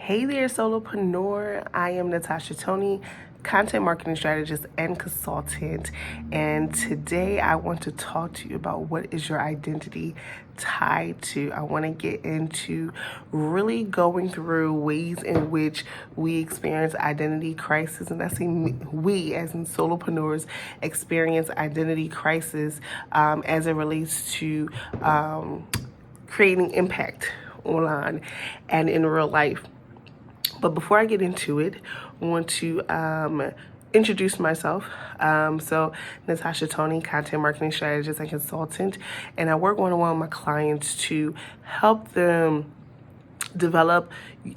Hey there, solopreneur. I am Natasha Tony, content marketing strategist and consultant. And today I want to talk to you about what is your identity tied to. I want to get into really going through ways in which we experience identity crisis. And that's we, as in solopreneurs, experience identity crisis as it relates to creating impact online and in real life. But before I get into it, I want to introduce myself. So Natasha Tony, content marketing strategist and consultant, and I work one-on-one with my clients to help them develop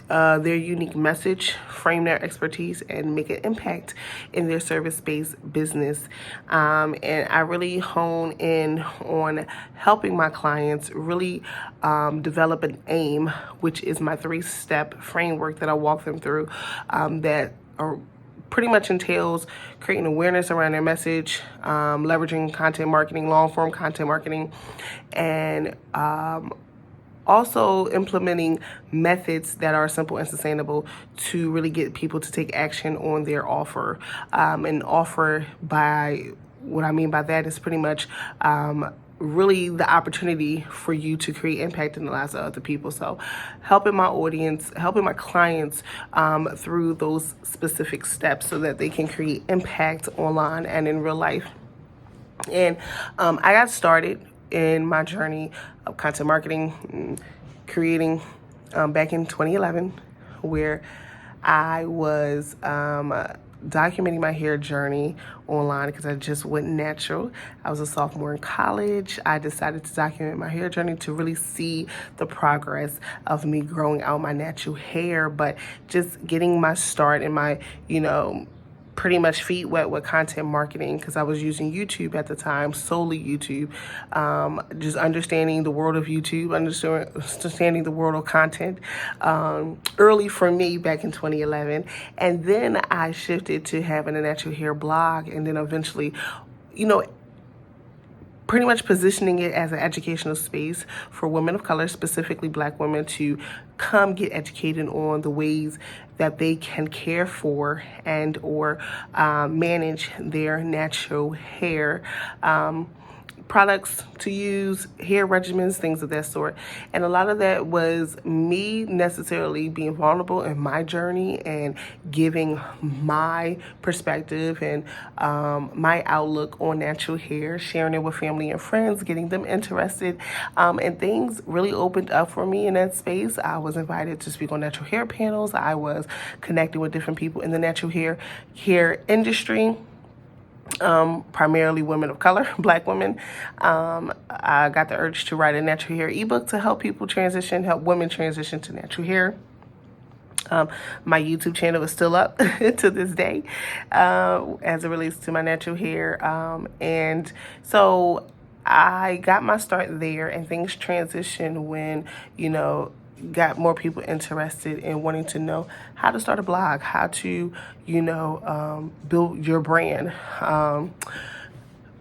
their unique message, frame their expertise, and make an impact in their service-based business. And I really hone in on helping my clients really develop an aim, which is my 3-step framework that I walk them through that are pretty much entails creating awareness around their message, leveraging content marketing, long-form content marketing, and also implementing methods that are simple and sustainable to really get people to take action on their offer. And offer, by what I mean by that, is pretty much really the opportunity for you to create impact in the lives of other people. So helping my audience, helping my clients through those specific steps so that they can create impact online and in real life. And I got started in my journey of content marketing and creating back in 2011, where I was documenting my hair journey online because I just went natural. I was a sophomore in college. I decided to document my hair journey to really see the progress of me growing out my natural hair, but just getting my start in my, pretty much feet wet with content marketing, because I was using YouTube at the time, solely YouTube, just understanding the world of YouTube, understanding the world of content, early for me back in 2011. And then I shifted to having a natural hair blog, and then eventually, pretty much positioning it as an educational space for women of color, specifically Black women, to come get educated on the ways that they can care for and or manage their natural hair. Products to use, hair regimens, things of that sort. And a lot of that was me necessarily being vulnerable in my journey and giving my perspective and my outlook on natural hair, sharing it with family and friends, getting them interested. And things really opened up for me in that space. I was invited to speak on natural hair panels. I was connecting with different people in the natural hair industry. Primarily women of color, Black women. I got the urge to write a natural hair ebook to help women transition to natural hair. My YouTube channel is still up to this day as it relates to my natural hair. And so I got my start there, and things transitioned when, got more people interested in wanting to know how to start a blog, how to, build your brand.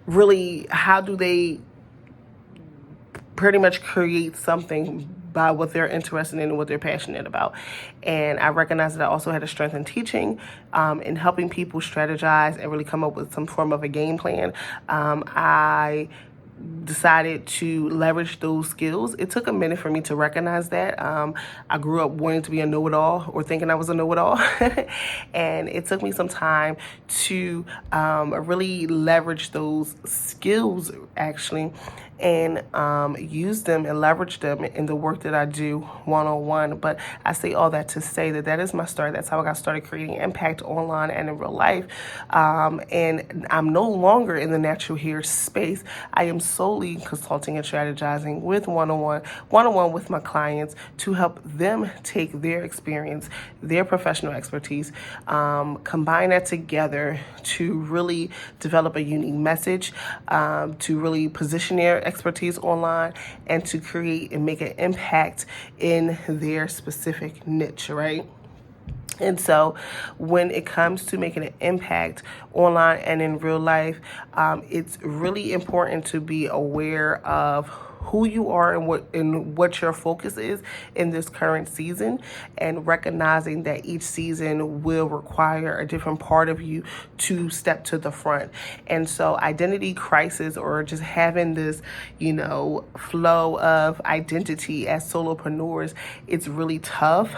Really, how do they pretty much create something by what they're interested in and what they're passionate about. And I recognized that I also had a strength in teaching, in helping people strategize and really come up with some form of a game plan. I decided to leverage those skills. It took a minute for me to recognize that. I grew up wanting to be a know-it-all, or thinking I was a know-it-all. And it took me some time to really leverage those skills, actually, and use them and leverage them in the work that I do one-on-one. But I say all that to say that is my start. That's how I got started creating impact online and in real life. And I'm no longer in the natural hair space. I am solely consulting and strategizing with one-on-one with my clients to help them take their experience, their professional expertise, combine that together to really develop a unique message, to really position their expertise online, and to create and make an impact in their specific niche, right? And so when it comes to making an impact online and in real life, it's really important to be aware of who you are and what your focus is in this current season, and recognizing that each season will require a different part of you to step to the front. And so identity crisis, or just having this, flow of identity as solopreneurs, it's really tough,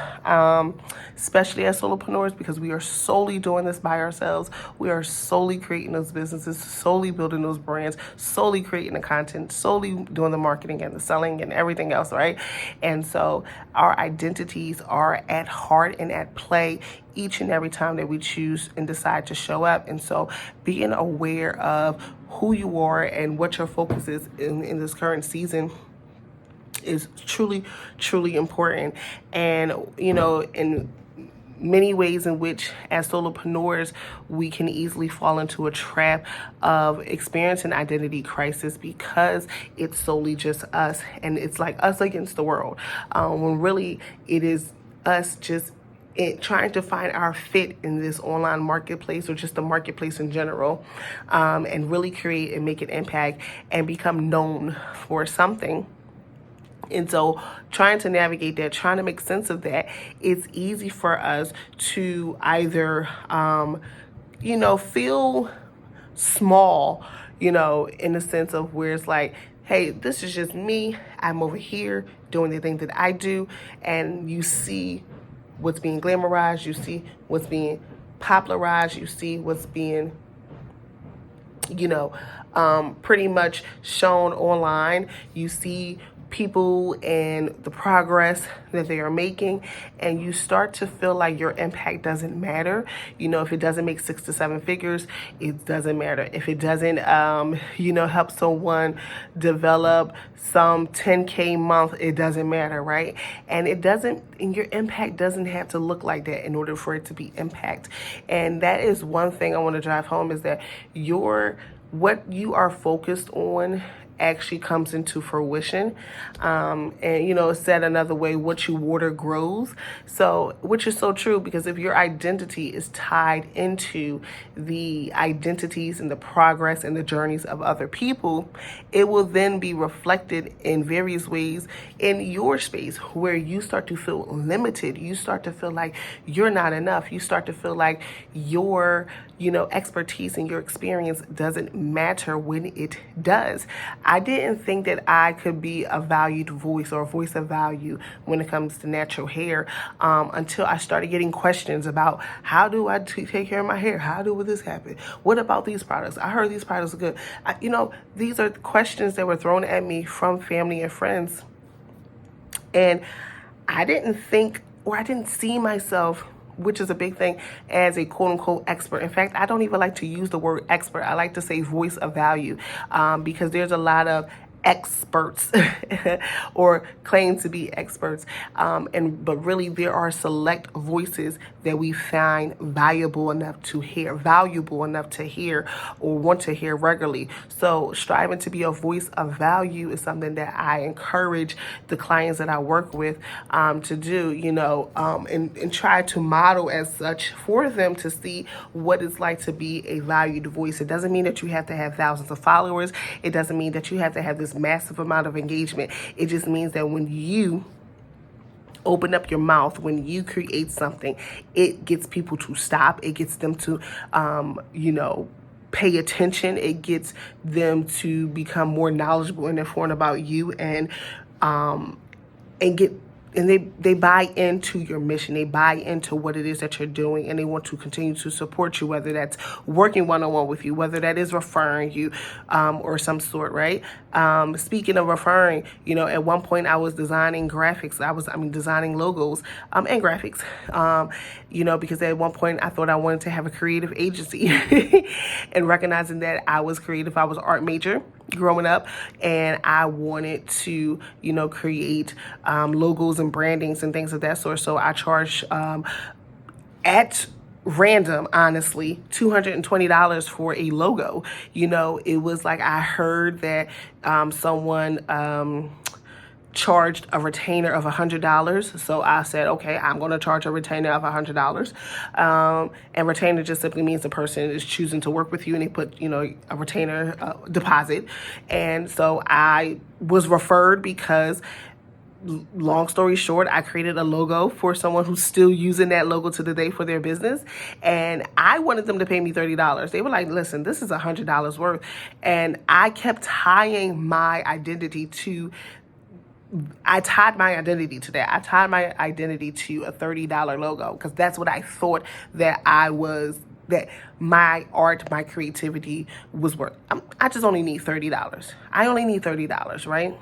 especially as solopreneurs, because we are solely doing this by ourselves. We are solely creating those businesses, solely building those brands, solely creating the content, solely doing the marketing and the selling and everything else, right? And so our identities are at heart and at play each and every time that we choose and decide to show up. And so being aware of who you are and what your focus is in this current season is truly, truly important. And, in many ways in which as solopreneurs we can easily fall into a trap of experiencing identity crisis, because it's solely just us, and it's like us against the world, when really it is us just trying to find our fit in this online marketplace, or just the marketplace in general, and really create and make an impact and become known for something. And so trying to navigate that, trying to make sense of that, it's easy for us to either, feel small, in the sense of where it's like, hey, this is just me. I'm over here doing the thing that I do. And you see what's being glamorized. You see what's being popularized. You see what's being pretty much shown online. You see people and the progress that they are making, and you start to feel like your impact doesn't matter. If it doesn't make 6 to 7 figures, it doesn't matter. If it doesn't help someone develop some 10K month, it doesn't matter, right? And your impact doesn't have to look like that in order for it to be impact. And that is one thing I want to drive home, is that what you are focused on actually comes into fruition. And said another way, what you water grows. So, which is so true, because if your identity is tied into the identities and the progress and the journeys of other people, it will then be reflected in various ways in your space, where you start to feel limited. You start to feel like you're not enough. You start to feel like your expertise and your experience doesn't matter when it does. I didn't think that I could be a valued voice, or a voice of value, when it comes to natural hair, until I started getting questions about, how do I take care of my hair? How will this happen? What about these products? I heard these products are good. These are questions that were thrown at me from family and friends. And I didn't think, or I didn't see myself, which is a big thing, as a quote unquote expert. In fact, I don't even like to use the word expert. I like to say voice of value, because there's a lot of experts or claim to be experts, but really there are select voices that we find valuable enough to hear, or want to hear regularly. So striving to be a voice of value is something that I encourage the clients that I work with to do, and try to model as such for them, to see what it's like to be a valued voice. It doesn't mean that you have to have thousands of followers. It doesn't mean that you have to have this massive amount of engagement. It just means that when you open up your mouth, when you create something, it gets people to stop. It gets them to, pay attention. It gets them to become more knowledgeable and informed about you, and they buy into your mission. They buy into what it is that you're doing, and they want to continue to support you, whether that's working one-on-one with you, whether that is referring you, or some sort, right? Speaking of referring, at one point I was designing graphics. I was designing logos, and graphics, because at one point I thought I wanted to have a creative agency and recognizing that I was creative. I was an art major growing up, and I wanted to, create logos and brandings and things of that sort. So I charged at random, honestly, $220 for a logo. It was like I heard that someone charged a retainer of $100. So I said, okay, I'm going to charge a retainer of $100. And retainer just simply means the person is choosing to work with you and they put, a retainer deposit. And so I was referred because, long story short, I created a logo for someone who's still using that logo to the day for their business. And I wanted them to pay me $30. They were like, listen, this is $100 worth. And I kept tying my identity to that. I tied my identity to a $30 logo because that's what I thought that that my art, my creativity was worth. I just only need $30. I only need $30, right?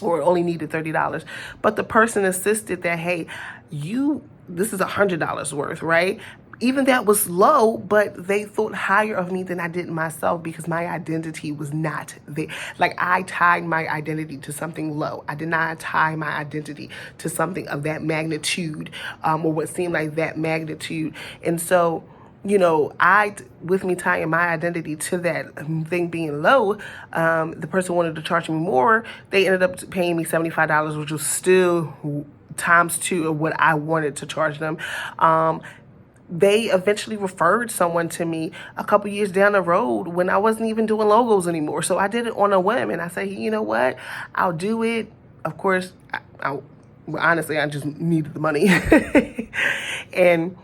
Or only needed $30. But the person insisted that, hey, this is $100 worth, right? Even that was low, but they thought higher of me than I did myself because my identity was not there. Like, I tied my identity to something low. I did not tie my identity to something of that magnitude, or what seemed like that magnitude. And so, with me tying my identity to that thing being low, the person wanted to charge me more. They ended up paying me $75, which was still times 2 of what I wanted to charge them. They eventually referred someone to me a couple years down the road when I wasn't even doing logos anymore. So I did it on a whim, and I said, you know what? I'll do it. Of course, honestly, I just needed the money. And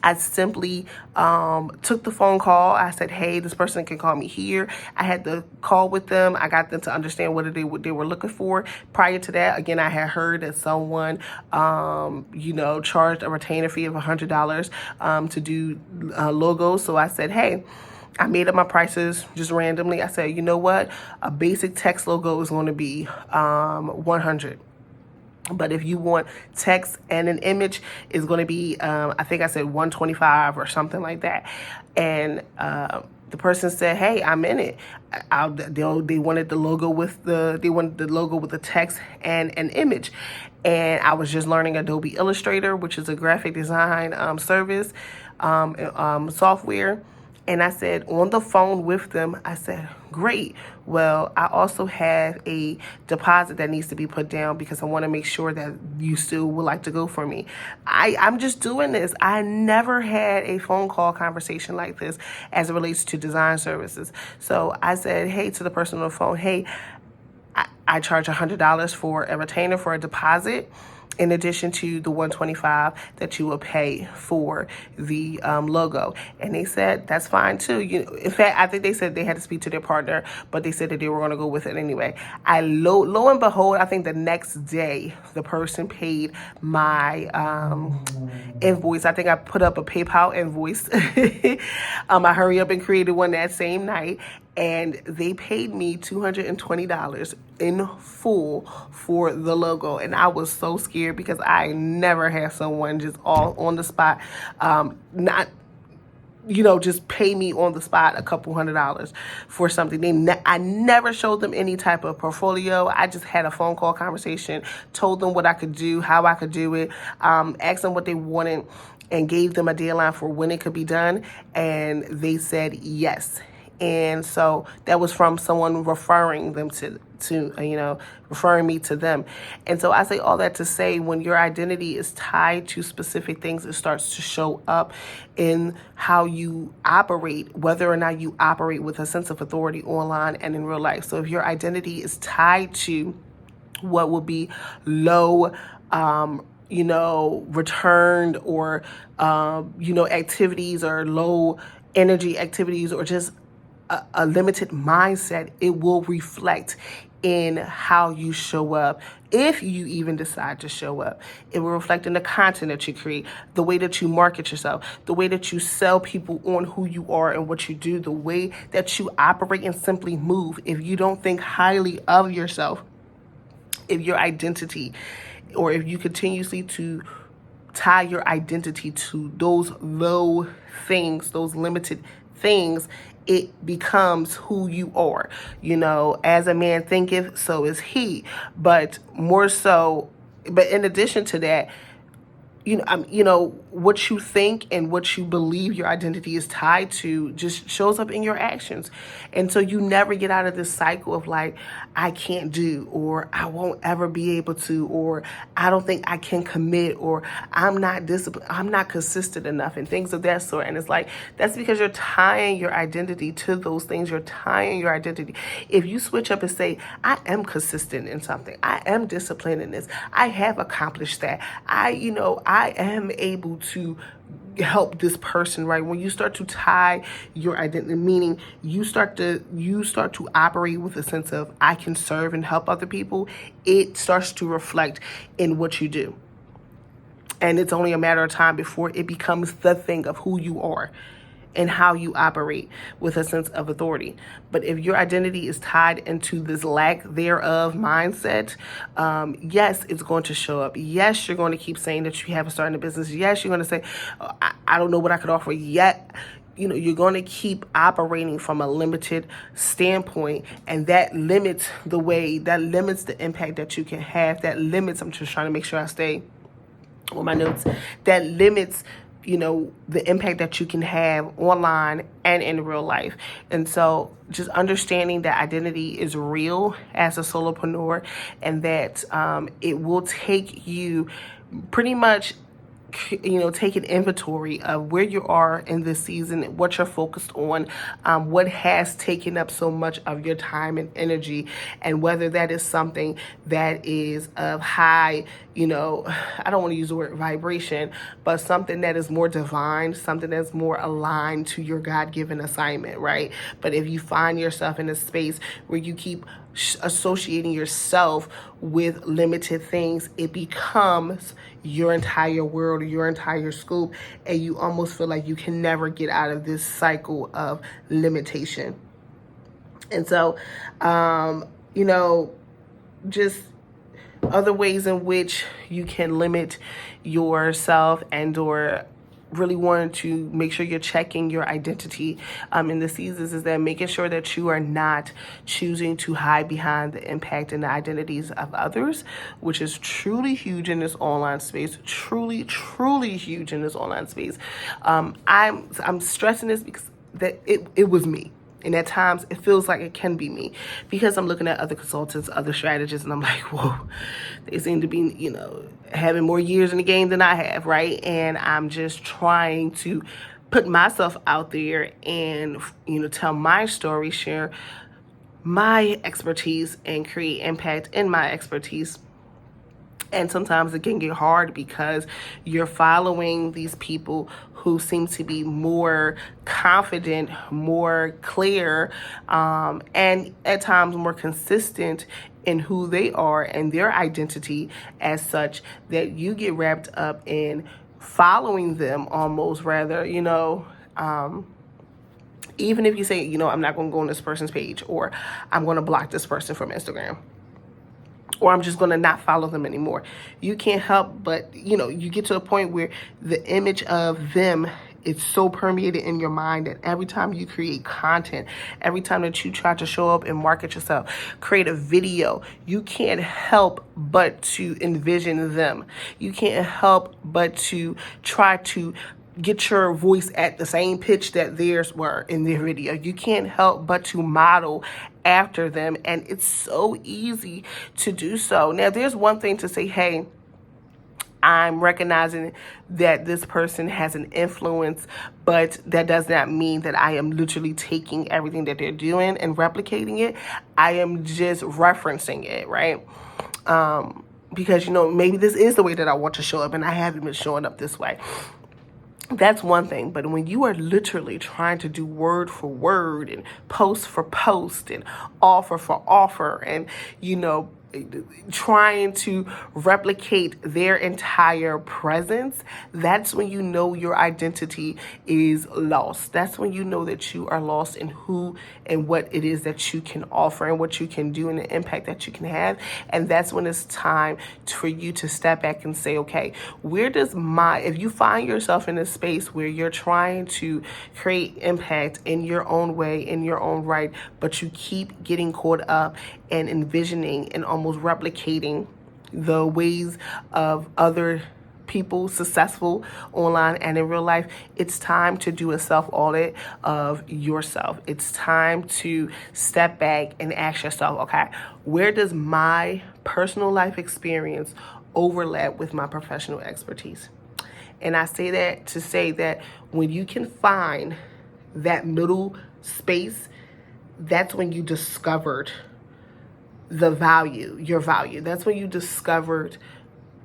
I simply took the phone call. I said, hey, this person can call me here. I had the call with them. I got them to understand what they were looking for. Prior to that, again, I had heard that someone, charged a retainer fee of $100 to do logos. So I said, hey, I made up my prices just randomly. I said, you know what? A basic text logo is going to be $100. But if you want text and an image, it's going to be, I think I said $125 or something like that. And the person said, hey, I'm in it. They wanted the logo with the text and an image. And I was just learning Adobe Illustrator, which is a graphic design service software. And I said, on the phone with them, I said, great. Well, I also have a deposit that needs to be put down because I want to make sure that you still would like to go for me. I'm just doing this. I never had a phone call conversation like this as it relates to design services. So I said, hey, to the person on the phone, hey, I charge $100 for a retainer for a deposit, in addition to the $125 that you will pay for the logo. And they said, that's fine too. In fact, I think they said they had to speak to their partner, but they said that they were going to go with it anyway. Lo and behold, I think the next day, the person paid my invoice. I think I put up a PayPal invoice. I hurry up and created one that same night. And they paid me $220 in full for the logo. And I was so scared because I never had someone just all on the spot, just pay me on the spot a couple $100 for something. I never showed them any type of portfolio. I just had a phone call conversation, told them what I could do, how I could do it, asked them what they wanted, and gave them a deadline for when it could be done. And they said yes. And so that was from someone referring them referring me to them. And so I say all that to say, when your identity is tied to specific things, it starts to show up in how you operate, whether or not you operate with a sense of authority online and in real life. So if your identity is tied to what will be low, returned or, activities or low energy activities or just a limited mindset, it will reflect in how you show up. If you even decide to show up, it will reflect in the content that you create, the way that you market yourself, the way that you sell people on who you are and what you do, the way that you operate and simply move. If you don't think highly of yourself, if your identity, or if you continuously to tie your identity to those low things, those limited things, it becomes who you are. As a man thinketh, so is he. But in addition to that, what you think and what you believe your identity is tied to just shows up in your actions. And so you never get out of this cycle of like, I can't do, or I won't ever be able to, or I don't think I can commit, or I'm not disciplined, I'm not consistent enough, and things of that sort. And it's like, that's because you're tying your identity to those things. You're tying your identity. If you switch up and say, I am consistent in something, I am disciplined in this, I have accomplished that, I am able to help this person, right? When you start to tie your identity, meaning you start to operate with a sense of I can serve and help other people, it starts to reflect in what you do. And it's only a matter of time before it becomes the thing of who you are and how you operate with a sense of authority. But if your identity is tied into this lack thereof mindset, yes, it's going to show up. Yes, you're going to keep saying that you haven't started a business. Yes, you're going to say, I don't know what I could offer yet. You're going to keep operating from a limited standpoint, and that limits the impact that you can have. I'm just trying to make sure I stay on my notes. That limits the impact that you can have online and in real life. And so just understanding that identity is real as a solopreneur, and that it will take you pretty much take an inventory of where you are in this season, what you're focused on, what has taken up so much of your time and energy, and whether that is something that is of high, I don't want to use the word vibration, but something that is more divine, something that's more aligned to your God-given assignment, right? But if you find yourself in a space where you keep associating yourself with limited things, it becomes your entire world or your entire scope, and you almost feel like you can never get out of this cycle of limitation. And so, just other ways in which you can limit yourself and or really wanting to make sure you're checking your identity in the seasons is that making sure that you are not choosing to hide behind the impact and the identities of others, which is truly huge in this online space. Truly, truly huge in this online space. I'm stressing this because that it was me. And at times it feels like it can be me, because I'm looking at other consultants, other strategists, and I'm like, whoa, they seem to be, having more years in the game than I have, right? And I'm just trying to put myself out there and, tell my story, share my expertise, and create impact in my expertise. And sometimes it can get hard because you're following these people who seem to be more confident, more clear, and at times more consistent in who they are and their identity as such, that you get wrapped up in following them almost, rather, even if you say, I'm not going to go on this person's page, or I'm going to block this person from Instagram, or I'm just going to not follow them anymore. You can't help but, you get to a point where the image of them is so permeated in your mind that every time you create content, every time that you try to show up and market yourself, create a video, you can't help but to envision them. You can't help but to try to get your voice at the same pitch that theirs were in their video. You can't help but to model after them, and it's so easy to do so. Now, there's one thing to say, hey, I'm recognizing that this person has an influence, but that does not mean that I am literally taking everything that they're doing and replicating it. I am just referencing it, right? Because, maybe this is the way that I want to show up, and I haven't been showing up this way. That's one thing. But when you are literally trying to do word for word and post for post and offer for offer and, trying to replicate their entire presence, that's when you know your identity is lost. That's when you know that you are lost in who and what it is that you can offer and what you can do and the impact that you can have. And that's when it's time for you to step back and say, okay, if you find yourself in a space where you're trying to create impact in your own way, in your own right, but you keep getting caught up and envisioning and almost replicating the ways of other people successful online and in real life, it's time to do a self-audit of yourself. It's time to step back and ask yourself, okay, where does my personal life experience overlap with my professional expertise? And I say that to say that when you can find that middle space, that's when you discovered the value, your value. That's when you discovered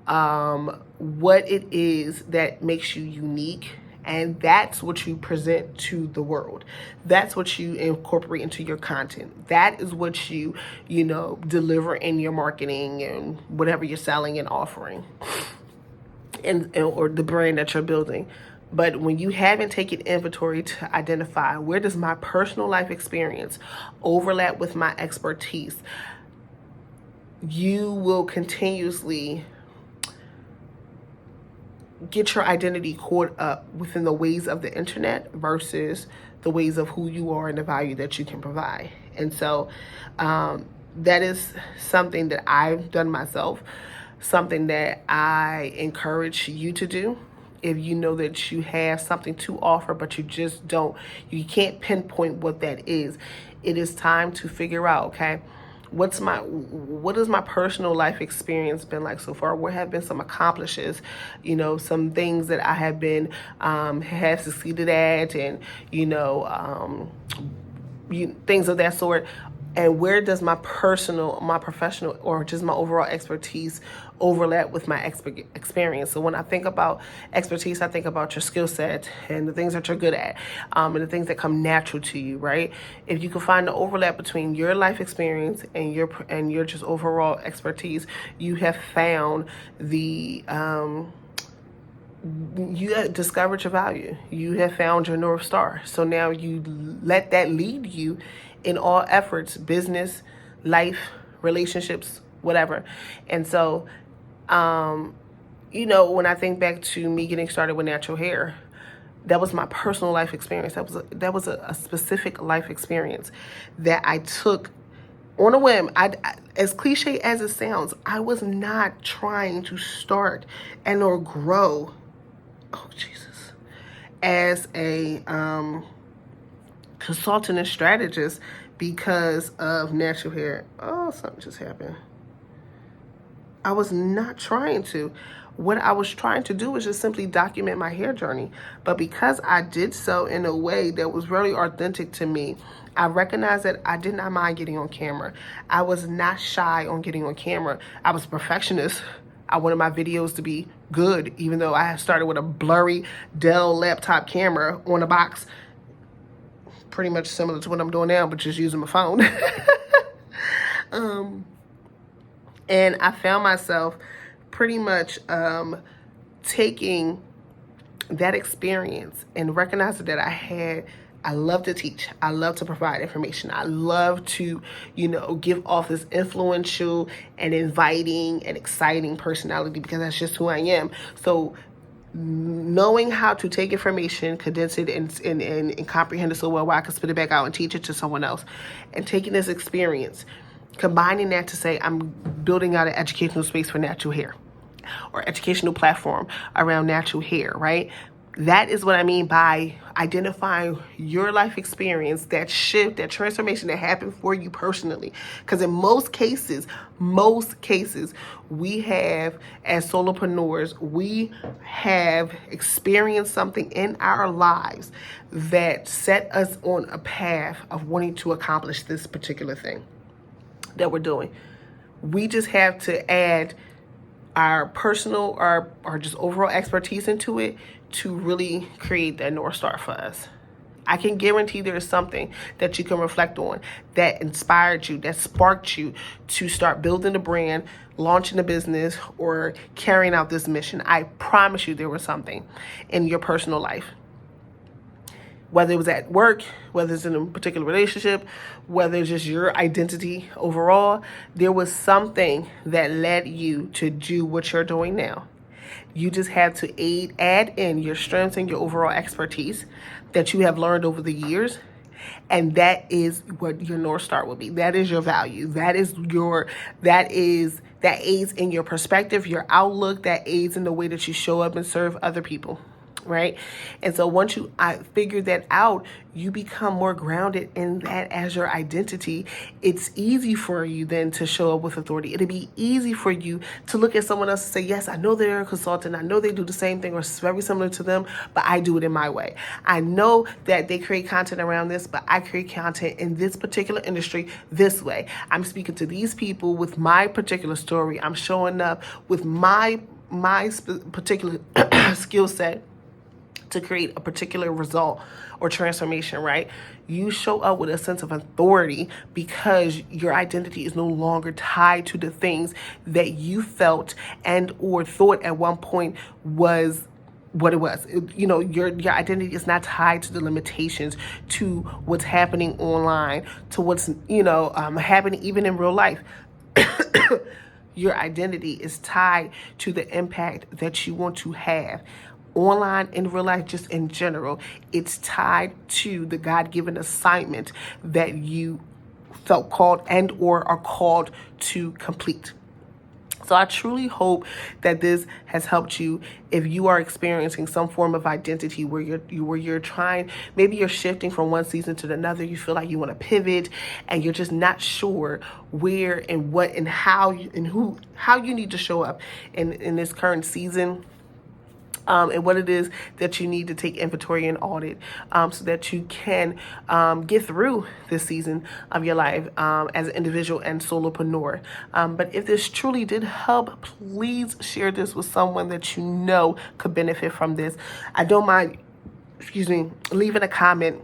what it is that makes you unique. And that's what you present to the world. That's what you incorporate into your content. That is what you deliver in your marketing and whatever you're selling and offering, and or the brand that you're building. But when you haven't taken inventory to identify where does my personal life experience overlap with my expertise, you will continuously get your identity caught up within the ways of the internet versus the ways of who you are and the value that you can provide. And so that is something that I've done myself, something that I encourage you to do. If you know that you have something to offer, but you can't pinpoint what that is, it is time to figure out, okay, what has my personal life experience been like so far? What have been some accomplishes, some things that I have been, have succeeded at, and, things of that sort. And where does my professional, or just my overall expertise overlap with my experience? So when I think about expertise, I think about your skill set and the things that you're good at, and the things that come natural to you, right? If you can find the overlap between your life experience and your just overall expertise, you have found you have discovered your value. You have found your North Star. So now you let that lead you in all efforts, business, life, relationships, whatever. And so, when I think back to me getting started with natural hair, that was my personal life experience. That was a specific life experience that I took on a whim. As cliche as it sounds, I was not trying to start or grow, as a consultant and strategist because of natural hair. Oh, something just happened. I was not trying to. What I was trying to do was just simply document my hair journey. But because I did so in a way that was really authentic to me, I recognized that I did not mind getting on camera. I was not shy on getting on camera. I was a perfectionist. I wanted my videos to be good, even though I had started with a blurry Dell laptop camera on a box, pretty much similar to what I'm doing now, but just using my phone. And I found myself pretty much taking that experience and recognizing that I love to teach. I love to provide information. I love to, give off this influential and inviting and exciting personality because that's just who I am. So knowing how to take information, condense it, and comprehend it so well where I can spit it back out and teach it to someone else, and taking this experience, combining that to say I'm building out an educational space for natural hair or educational platform around natural hair, right? That is what I mean by identifying your life experience, that shift, that transformation that happened for you personally. Because in most cases, we have, as solopreneurs, we have experienced something in our lives that set us on a path of wanting to accomplish this particular thing that we're doing. We just have to add our personal or just overall expertise into it to really create that North Star for us. I can guarantee there is something that you can reflect on that inspired you, that sparked you to start building a brand, launching a business, or carrying out this mission. I promise you there was something in your personal life. Whether it was at work, whether it's in a particular relationship, whether it's just your identity overall, there was something that led you to do what you're doing now. You just have to add in your strengths and your overall expertise that you have learned over the years. And that is what your North Star will be. That is your value. That is that aids in your perspective, your outlook, that aids in the way that you show up and serve other people. Right? And so once I figured that out, you become more grounded in that as your identity. It's easy for you then to show up with authority. It'll be easy for you to look at someone else and say, yes, I know they're a consultant. I know they do the same thing or it's very similar to them, but I do it in my way. I know that they create content around this, but I create content in this particular industry this way. I'm speaking to these people with my particular story. I'm showing up with my particular skill set to create a particular result or transformation, right? You show up with a sense of authority because your identity is no longer tied to the things that you felt and or thought at one point was what it was. Your identity is not tied to the limitations, to what's happening online, to what's, happening even in real life. Your identity is tied to the impact that you want to have online, in real life, just in general. It's tied to the God-given assignment that you felt called and or are called to complete. So I truly hope that this has helped you if you are experiencing some form of identity where you're trying, maybe you're shifting from one season to another, you feel like you want to pivot and you're just not sure where and what and how you need to show up in this current season. And what it is that you need to take inventory and audit so that you can get through this season of your life as an individual and solopreneur. But if this truly did help, please share this with someone that you know could benefit from this. I don't mind, leaving a comment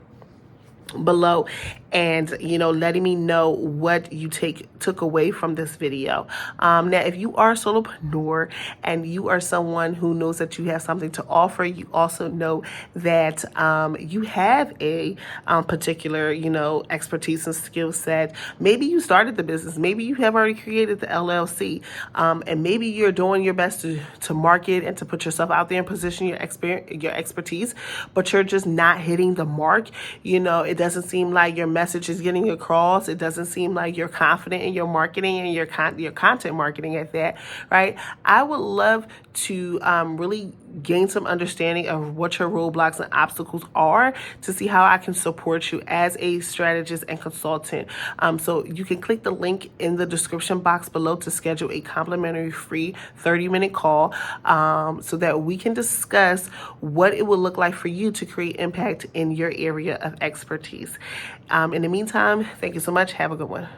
below and letting me know what you took away from this video. Now if you are a solopreneur and you are someone who knows that you have something to offer, you also know that you have a particular expertise and skill set. Maybe you started the business, maybe you have already created the LLC, and maybe you're doing your best to market and to put yourself out there and position your expertise, but you're just not hitting the mark. It doesn't seem like your message is getting across. It doesn't seem like you're confident in your marketing and your content marketing at that, right? I would love to really gain some understanding of what your roadblocks and obstacles are to see how I can support you as a strategist and consultant. So you can click the link in the description box below to schedule a complimentary free 30-minute call so that we can discuss what it would look like for you to create impact in your area of expertise. In the meantime, thank you so much. Have a good one.